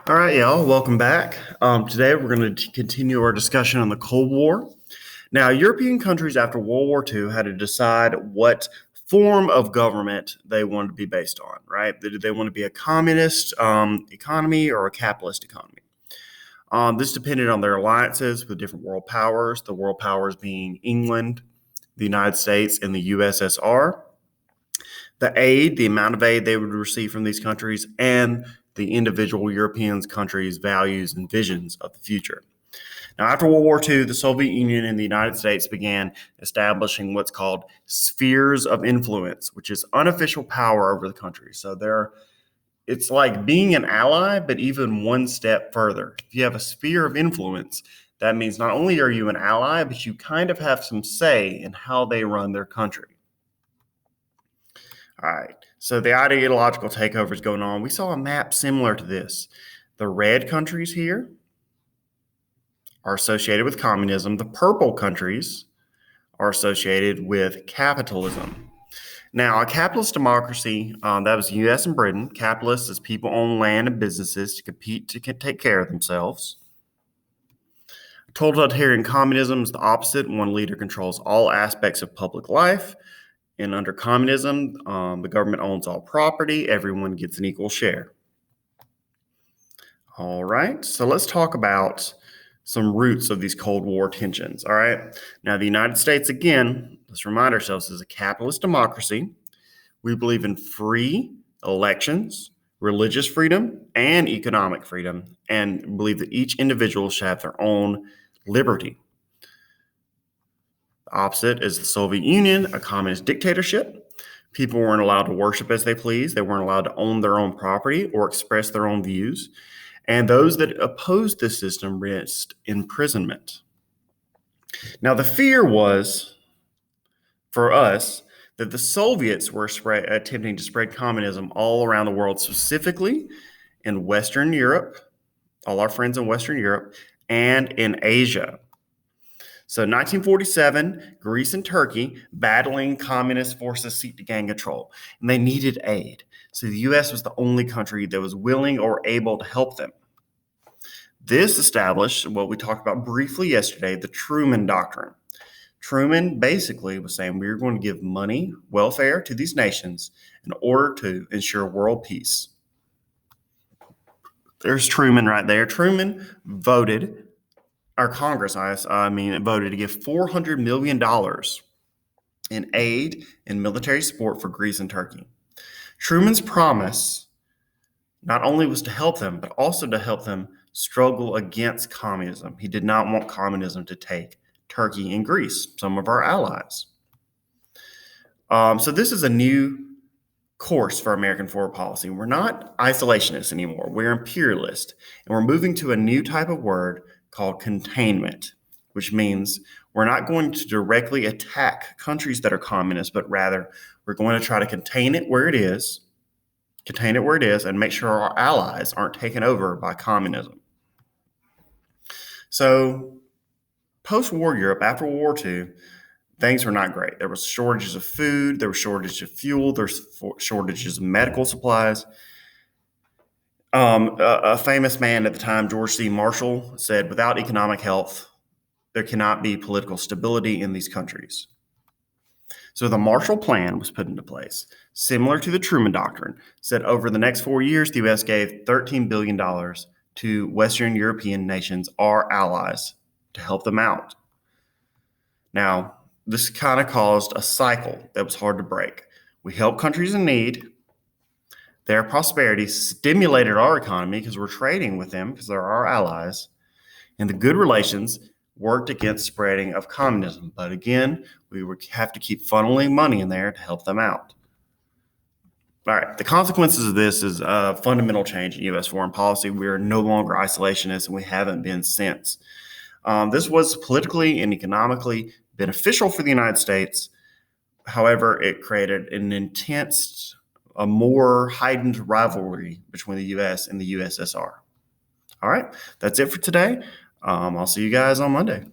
All right, y'all, welcome back. Today we're going to continue our discussion on the Cold War. Now, European countries after World War II had to decide what form of government they wanted to be based on, right? Did they want to be a communist economy or a capitalist economy? This depended on their alliances with different world powers, the world powers being England, the United States, and the USSR. The amount of aid they would receive from these countries, and the individual European countries' values and visions of the future. Now, after World War II, the Soviet Union and the United States began establishing what's called spheres of influence, which is unofficial power over the country. So it's like being an ally, but even one step further. If you have a sphere of influence, that means not only are you an ally, but you kind of have some say in how they run their country. All right, so the ideological takeover is going on. We saw a map similar to this. The red countries here are associated with communism. The purple countries are associated with capitalism. Now, a capitalist democracy, that was the U.S. and Britain. Capitalists is people own land and businesses to compete to take care of themselves. Totalitarian communism is the opposite. One leader controls all aspects of public life. And under communism, the government owns all property. Everyone gets an equal share. All right, so let's talk about some roots of these Cold War tensions. All right, now the United States, again, let's remind ourselves, is a capitalist democracy. We believe in free elections, religious freedom, and economic freedom, and believe that each individual should have their own liberty. The opposite is the Soviet Union, a communist dictatorship. People weren't allowed to worship as they pleased. They weren't allowed to own their own property or express their own views. And those that opposed this system risked imprisonment. Now, the fear was, for us, that the Soviets were attempting to spread communism all around the world, specifically in Western Europe, all our friends in Western Europe, and in Asia. So 1947, Greece and Turkey battling communist forces seek to gain control, and they needed aid. So the U.S. was the only country that was willing or able to help them. This established what we talked about briefly yesterday, the Truman Doctrine. Truman basically was saying we're going to give money, welfare to these nations in order to ensure world peace. There's Truman right there. Truman voted, our Congress, voted to give $400 million in aid and military support for Greece and Turkey. Truman's promise not only was to help them, but also to help them struggle against communism. He did not want communism to take Turkey and Greece, some of our allies. So this is a new course for American foreign policy. We're not isolationists anymore. We're imperialist, and we're moving to a new type of word called containment, which means we're not going to directly attack countries that are communist, but rather we're going to try to contain it where it is, and make sure our allies aren't taken over by communism. So post-war Europe, after World War II, things were not great. There was shortages of food, there was shortages of fuel, there's shortages of medical supplies. A famous man at the time, George C. Marshall, said, without economic health, there cannot be political stability in these countries. So the Marshall Plan was put into place, similar to the Truman Doctrine, said over the next 4 years, the U.S. gave $13 billion to Western European nations, our allies, to help them out. Now, this kind of caused a cycle that was hard to break. We help countries in need. Their prosperity stimulated our economy because we're trading with them because they're our allies. And the good relations worked against spreading of communism. But again, we would have to keep funneling money in there to help them out. All right, the consequences of this is a fundamental change in U.S. foreign policy. We are no longer isolationists, and we haven't been since. This was politically and economically beneficial for the United States. However, it created a more heightened rivalry between the U.S. and the USSR. All right, that's it for today. I'll see you guys on Monday.